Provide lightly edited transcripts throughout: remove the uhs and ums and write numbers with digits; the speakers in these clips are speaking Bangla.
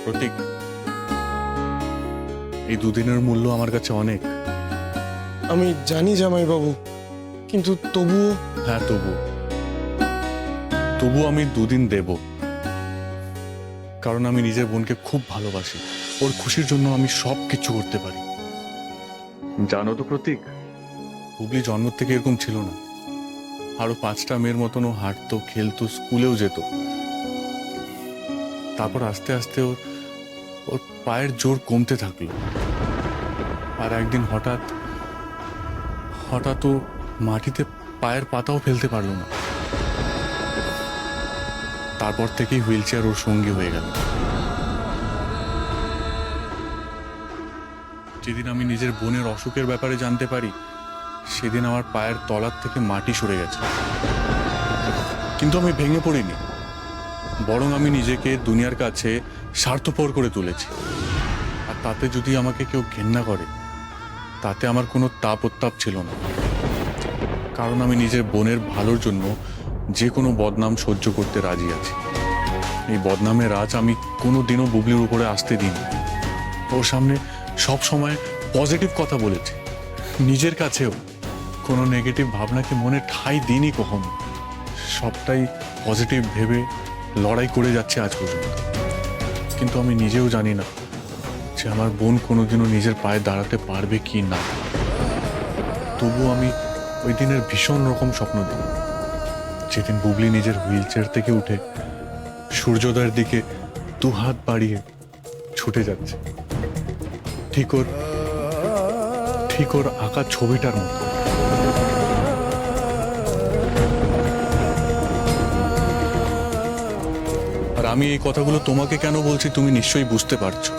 প্রতীক, এই দুদিনের মূল্য আমার কাছে অনেক। আমি জানি জামাইবাবু, কিন্তু তবুও। হ্যাঁ, তবু আমি দুদিন দেব, কারণ আমি নিজের বোনকে খুব ভালোবাসি। ওর খুশির জন্য আমি সব কিছু করতে পারি। জানো তো প্রতীক, বুবলি জন্ম থেকে এরকম ছিল না। আরো 5টা মেয়ের মতন ও হাঁটতো, খেলতো, স্কুলেও যেত। তারপর আস্তে আস্তে ওর পায়ের জোর কমতে থাকলো। আর একদিন হঠাৎ ও মাটিতে পায়ের পাতাও ফেলতে পারলো না। তারপর থেকেই হুইল চেয়ার ওর সঙ্গী হয়ে গেল। যেদিন আমি নিজের বোনের অসুখের ব্যাপারে জানতে পারি, সেদিন আমার পায়ের তলার থেকে মাটি সরে গেছে। কিন্তু আমি ভেঙে পড়িনি, বরং আমি নিজেকে দুনিয়ার কাছে স্বার্থপর করে তুলেছি। আর তাতে যদি আমাকে কেউ ঘেন্না করে, তাতে আমার কোনো তাপ উত্তাপ ছিল না। কারণ আমি নিজের বোনের ভালোর জন্য যে কোনো বদনাম সহ্য করতে রাজি আছি। এই বদনামের আজ আমি কোনোদিনও বুবলির উপরে আসতে দিইনি। ওর সামনে সব সময় পজিটিভ কথা বলেছি, নিজের কাছেও কোনো নেগেটিভ ভাবনাকে মনে ঠাঁই দিইনি কখনো। সবটাই পজিটিভ ভেবে লড়াই করে যাচ্ছে আজ পর্যন্ত। কিন্তু আমি নিজেও জানি না যে আমার বোন কোনোদিনও নিজের পায়ে দাঁড়াতে পারবে কি না। তবু আমি ওই দিনের ভীষণ রকম স্বপ্ন দিই, যেদিন বুবলি নিজের হুইল চেয়ার থেকে উঠে সূর্যোদয়ের দিকে 2 হাত বাড়িয়ে ছুটে যাচ্ছে, ঠিক ওর আঁকা ছবিটার মতো। আর আমি এই কথাগুলো তোমাকে কেন বলছি তুমি নিশ্চয়ই বুঝতে পারছো।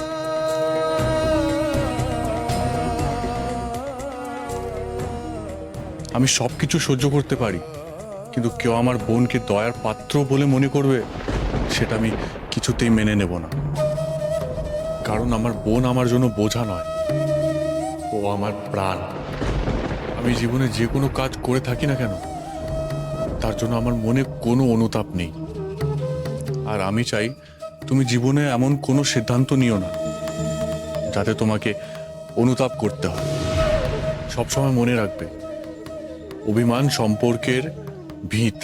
আমি সবকিছু সহ্য করতে পারি, কিন্তু কেউ আমার বোনকে দয়ার পাত্র বলে মনে করবে, সেটা আমি কিছুতেই মেনে নেব না। কারণ আমার বোন আমার জন্য বোঝা নয়, ও আমার প্রাণ। আমি জীবনে যে কোনো কাজ করে থাকি না কেন, তার জন্য আমার মনে কোনো অনুতাপ নেই। আর আমি চাই তুমি জীবনে এমন কোনো সিদ্ধান্ত নিও না যাতে তোমাকে অনুতাপ করতে হয়। সবসময় মনে রাখবে, অভিমান সম্পর্কের ভিত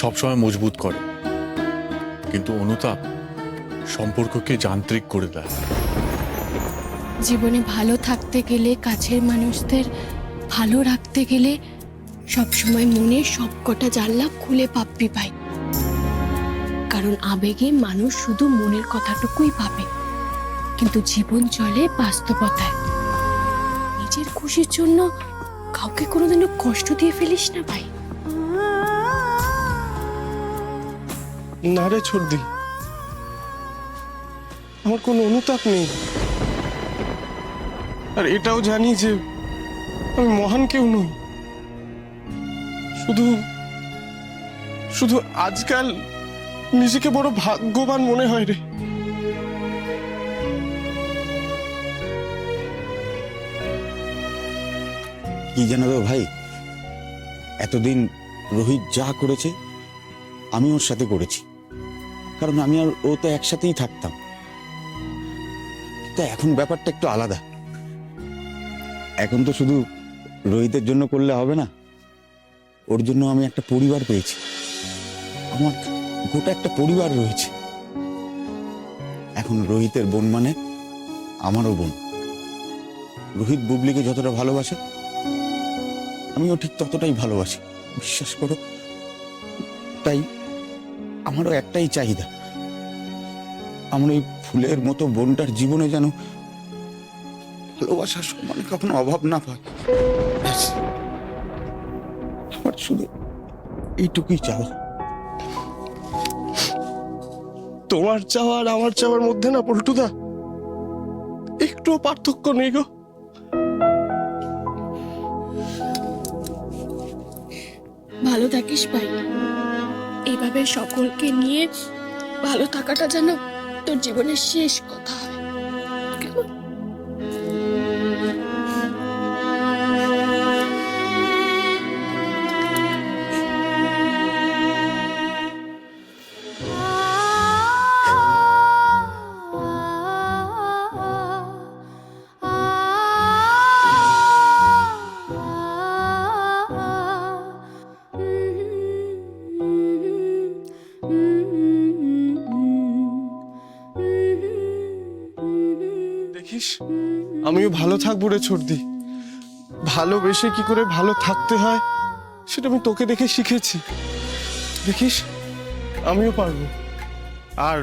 সবসময় মজবুত করে, কিন্তু অনুতাপ সম্পর্ককে যান্ত্রিক করে দেয়। জীবনে ভালো থাকতে গেলে, কাছের মানুষদের ভালো রাখতে গেলে সবসময় মনের সবকটা জানলা খুলে পাপ্পি পাই। কারণ আবেগে মানুষ শুধু মনের কথাটুকুই ভাবে, কিন্তু জীবন চলে বাস্তবতায়। নিজের খুশির জন্য কাউকে কোনোদিনও কষ্ট দিয়ে ফেলিস না ভাই। না রে ছর্দি, আমার কোনো অনুতাপ নেই। আর এটাও জানি যে আমি মহান কেউ নই। শুধু আজকাল নিজেকে বড় ভাগ্যবান মনে হয় রে। কি জানাবো ভাই, এতদিন রোহিত যা করেছে আমি ওর সাথে করেছি, কারণ আমি আর ও তো একসাথেই থাকতাম। তো এখন ব্যাপারটা একটু আলাদা। এখন তো শুধু রোহিতের জন্য করলে হবে না, ওর জন্য আমি একটা পরিবার পেয়েছি। আমার গোটা একটা পরিবার রয়েছে। এখন রোহিতের বোন মানে আমারও বোন। রোহিত বুবলিকে যতটা ভালোবাসে আমিও ঠিক ততটাই ভালোবাসি, বিশ্বাস করো। তাই আমারও একটাই চাহিদা, আমার ওই ফুলের মতো বোনটার জীবনে যেন ভালোবাসার সম্মানে কখনো অভাব না পায়। ব্যাস, আমার শুধু এইটুকুই চাওয়া। তোমার চাওয়া আর আমার চাওয়ার মধ্যে না পল্টুদা একটুও পার্থক্য নেই গো। ভালো থাকিস ভাই। এইভাবে সকলকে নিয়ে ভালো থাকাটা যেন তোর জীবনের শেষ কথা হয়। কেমন? জানিস আমিও ভালো থাকবো রে ছোটদি। ভালোবেসে কি করে ভালো থাকতে হয় সেটা আমি তোকে দেখে শিখেছি। দেখিস আমিও পারবো। আর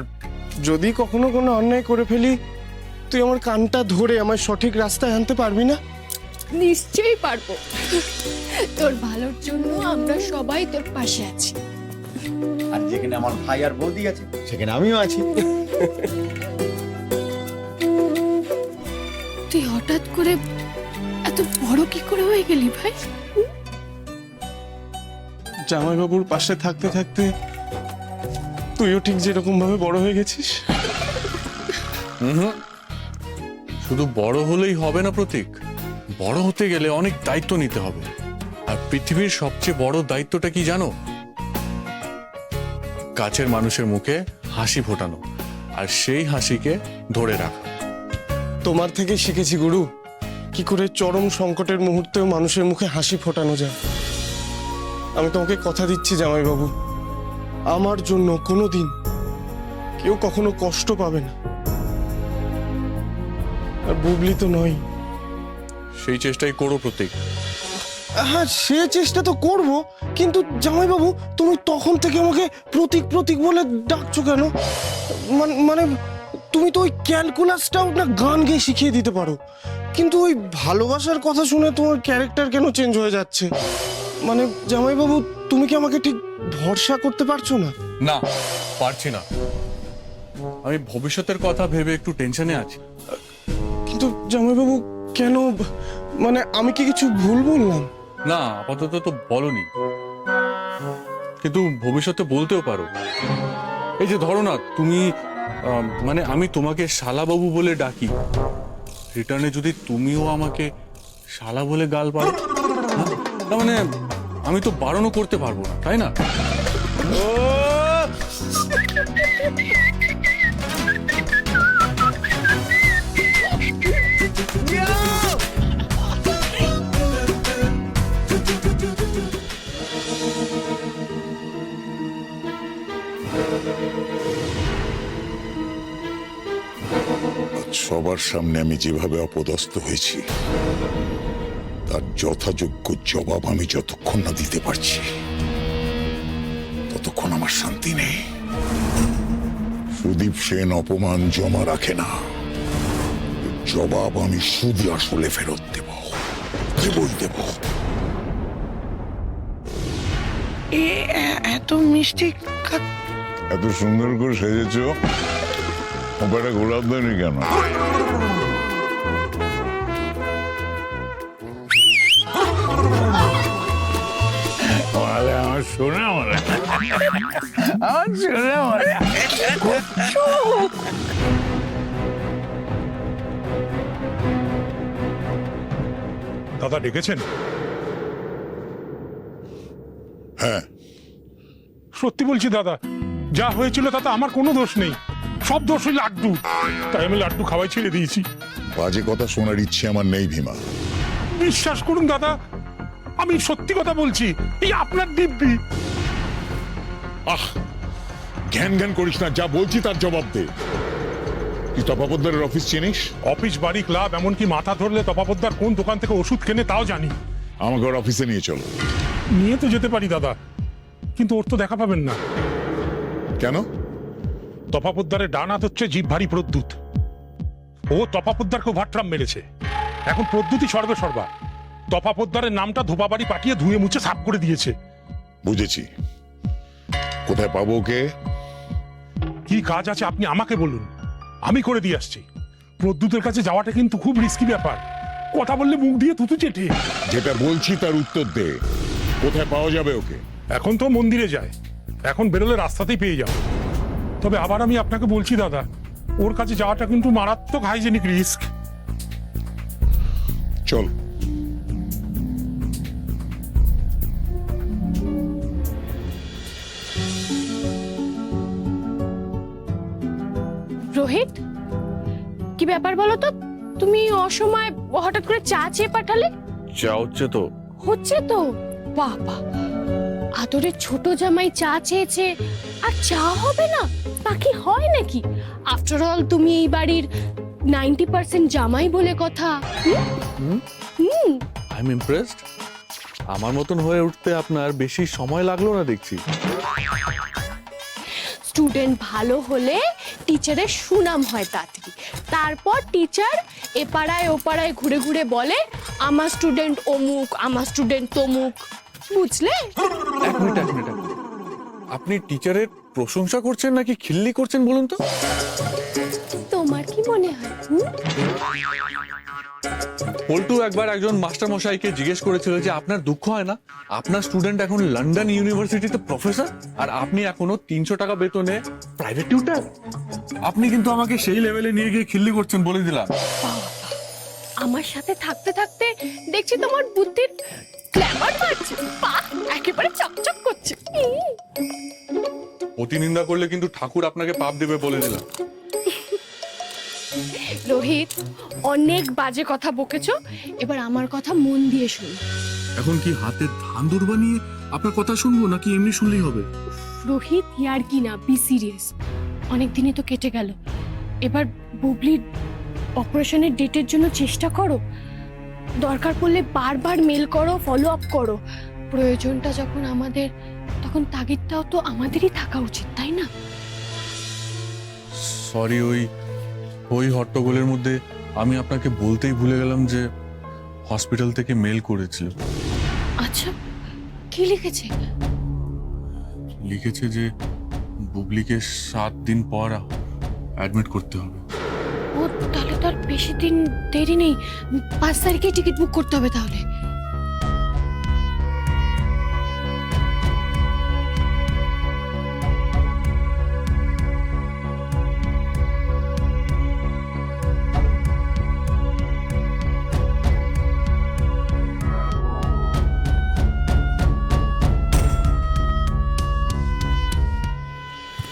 যদি কখনো কোনো অন্যায় করে ফেলি, তুই আমার কানটা ধরে আমার সঠিক রাস্তায় আনতে পারবি না? নিশ্চয়ই পারবো। তোর ভালোর জন্য আমরা সবাই তোর পাশে আছি। আর যেখানে আমার ভাই আর বৌদি আছে সেখানে আমিও আছি। তুই হঠাৎ করে এত বড় কি করে হয়ে গেলি ভাই? জামাইবাবুর পাশে থাকতে থাকতে তুইও ঠিক যেরকম ভাবে বড় হয়ে গেছিস। শুধু বড় হলেই হবে না প্রতীক, বড় হতে গেলে অনেক দায়িত্ব নিতে হবে। আর পৃথিবীর সবচেয়ে বড় দায়িত্বটা কি জানো? কাছের মানুষের মুখে হাসি ফোটানো, আর সেই হাসিকে ধরে রাখা। তোমার থেকে শিখেছি গুরু, কি করে চরম সংকটের মুহূর্তেও মানুষের মুখে হাসি ফোটানো যায়। আমি তোমাকে কথা দিচ্ছি জামাইবাবু, আমার জন্য কোনোদিন কেউ কখনো কষ্ট পাবে না। আর বুবলি তো নয়। সেই চেষ্টাই করো প্রতীক। হ্যাঁ, সে চেষ্টা তো করব, কিন্তু জামাইবাবু তুমি তখন থেকে আমাকে প্রতীক প্রতীক বলে ডাকছো কেন? মানে তুমি তো ওই ক্যালকুলাসটাও না গান গেয়ে শিখিয়ে দিতে পারো, কিন্তু ওই ভালোবাসার কথা শুনে তোমার ক্যারেক্টার কেন চেঞ্জ হয়ে যাচ্ছে? মানে জামাইবাবু তুমি কি আমাকে ঠিক ভরসা করতে পারছো না? না, পারছি না। আমি ভবিষ্যতের কথা ভেবে একটু টেনশনে আছি। কিন্তু জামাইবাবু কেন? মানে আমি কি কিছু ভুল বললাম? না, আপাতত তো বলনি, কিন্তু ভবিষ্যতে বলতেও পারো। এই যে ধরো না, তুমি মানে আমি তোমাকে শালাবাবু বলে ডাকি, রিটার্নে যদি তুমিও আমাকে শালা বলে গাল পারো, তার মানে আমি তো বারণও করতে পারবো না, তাই না? সবার সামনে আমি যেভাবে অপদস্থ হয়েছি তার যথাযোগ্য জবাব আমি যতক্ষণ না দিতে পারছি ততক্ষণ আমার শান্তি নেই। সুদীপ সেন অপমান জমা রাখে না, জবাব আমি সুদী আসলে ফেরত দেবই দেব। এত মিষ্টি এত সুন্দর করে সেজেছ, ওপারে গোলাপ দেয়নি কেন? আমার শোনা মনে আমার শোনা মনে। দাদা ডেকেছেন? হ্যাঁ, সত্যি বলছি দাদা, যা হয়েছিল তাতে আমার কোনো দোষ নেই, সব দোষ ওই লাড্ডু। তাই আমি লাড্ডু খাওয়াই ছেড়ে দিয়েছি। বাজে কথা শোনার ইচ্ছে আমার নেই ভীমা। বিশ্বাস করুন দাদা, আমি সত্যি কথা বলছি, এই আপনার দিব্যি। আহ, জ্ঞান জ্ঞান করিস না, যা বলছি তার জবাব দে। তুই তপাপদ্দারের অফিস চিনিস? অফিস, বাড়ি, ক্লাব, এমনকি মাথা ধরলে তপাপদ্দার কোন দোকান থেকে ওষুধ কেনে তাও জানি। আমাকে ওর অফিসে নিয়ে চলো। নিয়ে তো যেতে পারি দাদা, কিন্তু ওর তো দেখা পাবেন না। কেন? তপাপদ্দারের ডান হাত হচ্ছে জীব ভারী প্রদ্যুৎ। ও তপাপদ্দারকেও ভাট্রাম মেরেছে। এখন প্রদ্যুৎই সর্বে সর্বা। তপাপদ্দারের নামটা ধোপাবাড়ি পাঠিয়ে ধুয়ে মুছে সাফ করে দিয়েছে। বুঝেছি। কোথায় পাবো ওকে? কি কাজ আছে আপনি আমাকে বলুন, আমি করে দিয়ে আসছি। প্রদ্যুতের কাছে যাওয়াটা কিন্তু খুব রিস্কি ব্যাপার, কথা বললে মুখ দিয়ে থুতু চেটে। যেটা বলছি তার উত্তর দে, কোথায় পাওয়া যাবে ওকে? এখন তো মন্দিরে যায়, এখন বেরোলে রাস্তাতেই পেয়ে যাবো। তবে আবার আমি আপনাকে বলছি দাদা, ওর কাছে যাওয়াটা কিন্তু মারাত্মক হাইজেনিক রিস্ক। চল। রোহিত, কি ব্যাপার বলো তো? তুমি অসময় হঠাৎ করে চা চেয়ে পাঠালে? চা হচ্ছে তো। হচ্ছে তো? বাবা, আদরের ছোট জামাই চা চেয়েছে আর চা হবে না? তা কি হয় নাকি? আফটার অল তুমি এই বাড়ির 90% জামাই বলে কথা। I am impressed. আমার মতন হয়ে উঠতে আপনার বেশি সময় লাগলো না দেখছি। স্টুডেন্ট ভালো হলে টিচারের সুনাম হয় তাড়াতাড়ি। তারপর টিচার এপাড়ায় ওপাড়ায় ঘুরে ঘুরে বলে আমার স্টুডেন্ট অমুক, আমার স্টুডেন্ট তমুক। বুঝলে? এক মিনিট। আপনি টিচারের প্রশংসা করছেন নাকি খিল্লি করছেন বলুন তো? তোমার কি মনে হয়? পল্টু একবার একজন মাস্টার মশাইকে জিজ্ঞেস করেছিল যে আপনার দুঃখ হয় না আপনার স্টুডেন্ট এখন লন্ডন ইউনিভার্সিটিতে প্রফেসর আর আপনি এখনো 300 টাকা বেতনে প্রাইভেট টিউটর। আপনি কিন্তু আমাকে সেই লেভেলে নিয়ে গিয়ে খিল্লি করছেন বলে দিলাম। আমার সাথে থাকতে থাকতে দেখছি তোমার বুদ্ধির গ্ল্যামার বাড়ছে। বাহ, একেবারে চকচক করছে। প্রতিনিন্দা করলে কিন্তু ঠাকুর আপনাকে পাপ দেবে বলে দিলাম। রোহিত, অনেক বাজে কথা বকেছো, এবার আমার কথা মন দিয়ে শুনো। এখন কি হাতে ধান দৌড়বা নিয়ে আপনার কথা শুনবো নাকি এমনি শুনলেই হবে? রোহিত, ইয়ার কি না, বি সিরিয়াস। অনেক দিনই তো কেটে গেল, এবার বুবলির অপারেশনের ডেটের জন্য চেষ্টা করো। দরকার পড়লে বারবার মেল করো, ফলো আপ করো। প্রয়োজনটা যখন আমাদের, তখন তাগিদটাও তো আমাদেরই থাকা উচিত, তাই না? সরি, ওই হট্টগোলের মধ্যে আমি আপনাকে বলতেই ভুলে গেলাম যে হসপিটাল থেকে মেল করেছিল। আচ্ছা, কি লিখেছে? লিখেছে যে বুবলিকে 7 দিন পর অ্যাডমিট করতে হবে। ও, তাহলে তো আর বেশি দিন দেরি নেই। 5 তারিখে টিকিট বুক করতে হবে তাহলে।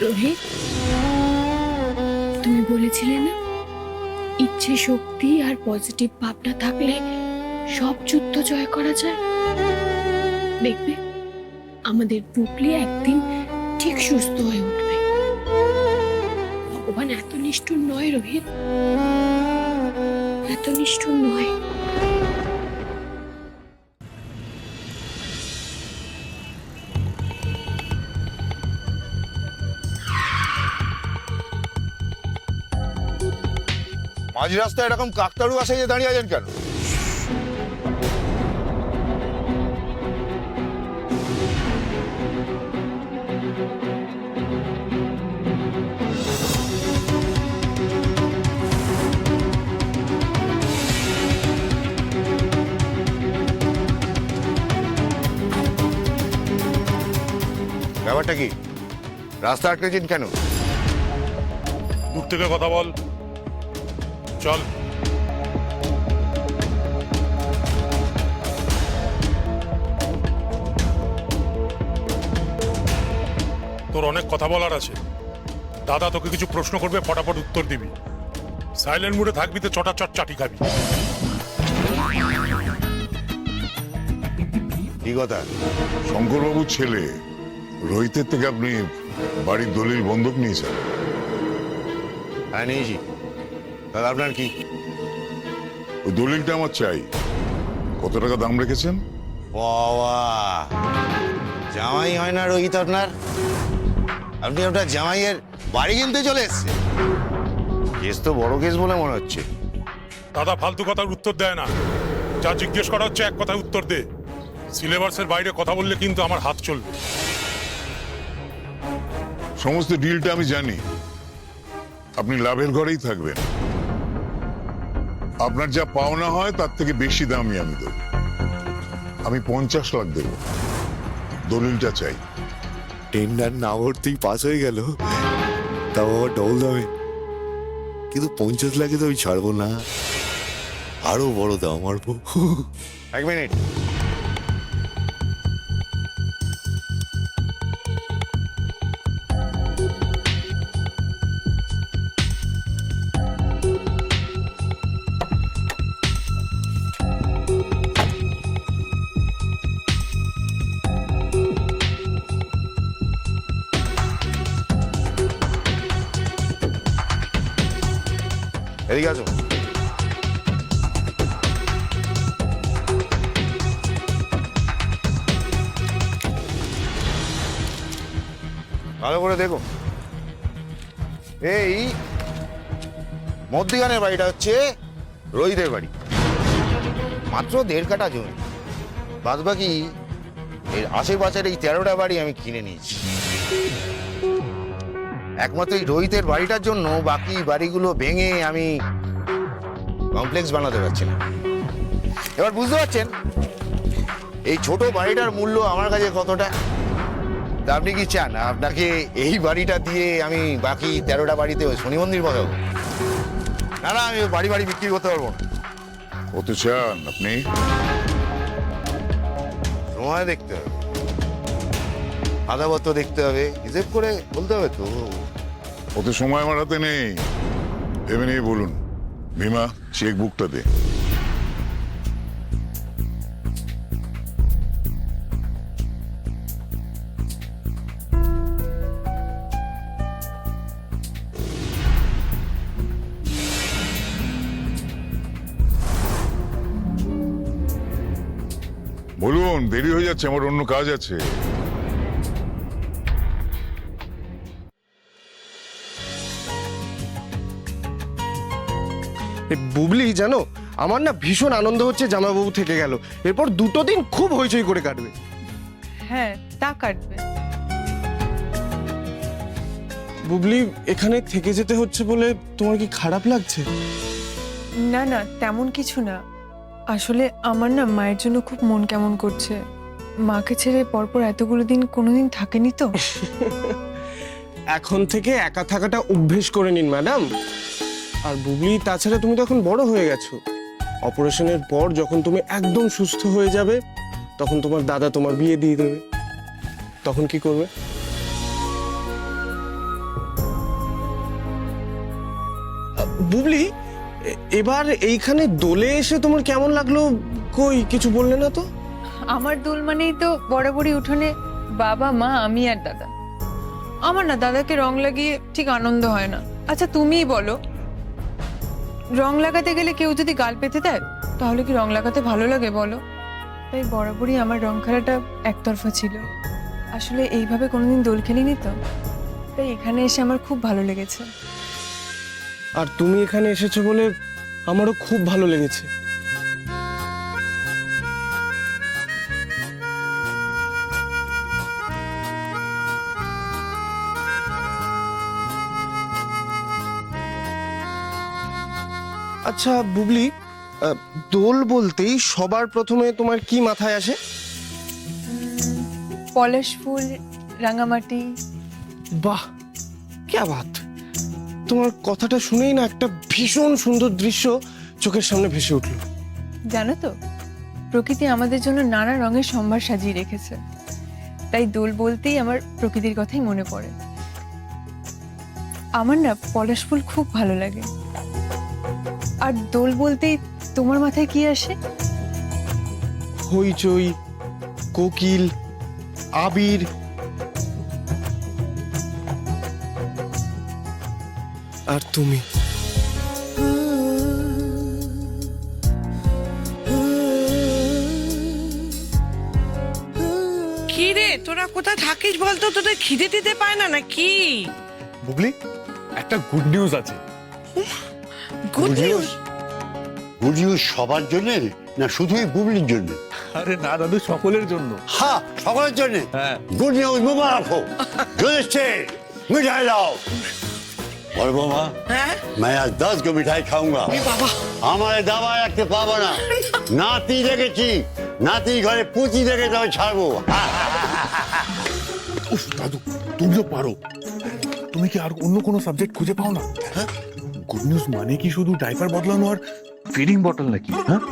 রোহিত, তুমি বলেছিলে না ইচ্ছে শক্তি আর পজিটিভ ভাবনা থাকলে সব যুদ্ধ জয় করা যায়। দেখবে আমাদের বুবলি একদিন ঠিক সুস্থ হয়ে উঠবে। ভগবান এত নিষ্ঠুর নয় রোহিত, এত নিষ্ঠুর নয়। মাঝ রাস্তায় এরকম কাকতাড়ু আসে যে দাঁড়িয়ে আছেন কেন? ব্যাপারটা কি? রাস্তা আটকেছেন কেন? দূর থেকে কথা বল, চল। তোর অনেক কথা বলার আছে। দাদা তোকে কিছু প্রশ্ন করবে, ফটাফট উত্তর দিবি। সাইলেন্ট মুডে থাকবি তো চটাচট চাটি খাবি। কি কথা? শঙ্করবাবুর ছেলে রোহিতের থেকে আপনি বাড়ির দলিল বন্ধক নিয়েছেন? হ্যাঁ, নিয়েছি। দাদা আপনার কি? ওই দলিলটা আমার চাই। কত টাকা দাম রেখেছেন? বাবা, জামাই হয় না রোহিত আপনার? আপনি আপনার জামাইয়ের বাড়ি কিনতে চলে এসছেন? কেস তো বড় কেস বলে মনে হচ্ছে। দাদা ফালতু কথার উত্তর দেয় না। যা জিজ্ঞেস করা হচ্ছে এক কথায় উত্তর দে। সিলেবাসের বাইরে কথা বললে কিন্তু আমার হাত চলবে। সমস্ত ডিলটা আমি জানি। আপনি লাভের ঘরেই থাকবেন। আপনার যা পাওনা হয় তার থেকে বেশি দামই আমি দেব। আমি 50 লাখ দেব। দলিলটা চাই। টেন্ডার না ভরতেই পাস হয়ে গেল, তাও আবার ডবল দামে। কিন্তু 50 লাখে তো আমি ছাড়বো না, আরো বড় দাম মারবো। এক মিনিট। এদিকে আসো। ভালো করে দেখো, এই মধ্যিখানের বাড়িটা হচ্ছে রোহিতের বাড়ি, মাত্র 1.5 কাঠা জমি। বাদ বাকি এর আশেপাশের এই 13টা বাড়ি আমি কিনে নিয়েছি। একমাত্র এই রোহিতের বাড়িটার জন্য বাকি বাড়িগুলো ভেঙে আমি কমপ্লেক্স বানাতে পারছি না। এবার বুঝতে পারছেন এই ছোট বাড়িটার মূল্য আমার কাছে কতটা? তা আপনি কি চান আপনাকে এই বাড়িটা দিয়ে আমি বাকি 13টা বাড়িতে ওই শনি মন্দির বসাবো? না না, আমি বাড়ি বাড়ি বিক্রি করতে পারবো না। কত চান আপনি? সময় দেখতে হবে, আদাপত্র দেখতে হবে, হিসেব করে বলতে হবে তো। কত সময় আমার হাতে নেই, ভেবে নিয়ে বলুন। ভীমা, চেক বুকটা দে। বলুন, দেরি হয়ে যাচ্ছে, আমার অন্য কাজ আছে। এই বুবলি, জানো আমার না ভীষণ আনন্দ হচ্ছে জামাইবাবু থেকে গেল। এরপর 2 দিন খুব হইচই করে কাটবে। হ্যাঁ, তা কাটবে। বুবলি, এখানে থেকে যেতে হচ্ছে বলে তোমার কি খারাপ লাগছে? না না, তেমন কিছু না। আসলে আমার না মায়ের জন্য খুব মন কেমন করছে। মাকে ছেড়ে পরপর এতগুলো দিন কোনোদিন থাকেনি তো। এখন থেকে একা থাকাটা অভ্যেস করে নিন ম্যাডাম। আর বুবলি, তাছাড়া তুমি তো এখন বড় হয়ে গেছো। অপারেশনের পর যখন তুমি একদম সুস্থ হয়ে যাবে, তখন তোমার দাদা তোমার বিয়ে দিয়ে দেবে। তখন কি করবে? বুবলি, এবার এইখানে দোলে এসে তোমার কেমন লাগলো? কই কিছু বললে না তো? আমার দোল মানেই তো বরাবরই উঠোনে বাবা, মা, আমি আর দাদা। আমার না দাদাকে রং লাগিয়ে ঠিক আনন্দ হয় না। আচ্ছা তুমিই বলো, রং লাগাতে গেলে কেউ যদি গাল পেতে দেয় তাহলে কি রং লাগাতে ভালো লাগে বলো? তাই বরাবরই আমার রং খেলাটা একতরফা ছিল। আসলে এইভাবে কোনোদিন দোল খেলিনি তো, তাই এখানে এসে আমার খুব ভালো লেগেছে। আর তুমি এখানে এসেছো বলে আমারও খুব ভালো লেগেছে। আচ্ছা বুবলি, দোল বলতেই সবার প্রথমে তোমার কি মাথায় আসে? পলাশ ফুল, রাঙামাটি। বাহ, ক্যা বাত! তোমার কথাটা শুনেই না একটা ভীষণ সুন্দর দৃশ্য চোখের সামনে ভেসে উঠল। জানো তো, প্রকৃতি আমাদের জন্য নানা রঙের সম্ভার সাজিয়ে রেখেছে। তাই দোল বলতেই আমার প্রকৃতির কথাই মনে পড়ে। আমার না পলাশ ফুল খুব ভালো লাগে। আর দোল বলতেই তোমার মাথায় কি আসে? হইচই, কোকিল, আবির। আর তুমি। কি রে, তোরা কোথায় থাকিস বলতো? তোদের খিদে দিতে পায় না নাকি? বুবলি, একটা গুড নিউজ আছে। Good news? গুড নিউজ সবার জন্য না শুধুই বুবলির জন্য? আরে না দাদু, সকলের জন্য। হ্যাঁ, সকলের জন্য। হ্যাঁ। গুড নিউজ মুবারক হোক। যুধিষ্ঠির, মিঠাই লাও। বড় বৌমা, হ্যাঁ मैं आज 10 को मिठाई खाऊंगा। বাবা, আমারে দাবা রাখতে পাবো না। নাতি দেখেছি, নাতি ঘরে পুঁতি দেখে তবে ছাড়বো। উফ দাদু, তুমিও পারো। তুমি কি আর অন্য কোনো সাবজেক্ট খুঁজে পাও না? হ্যাঁ, গুড নিউজ মানে কি শুধু ডাইপার বদলানো আর ফিডিং বটল নাকি? হ্যাঁ,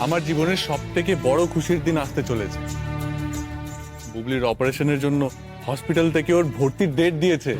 আমার জীবনের সব থেকে বড় খুশির দিন আসতে চলেছে। বুবলির অপারেশনের জন্য হসপিটাল থেকে ওর ভর্তির ডেট দিয়েছে।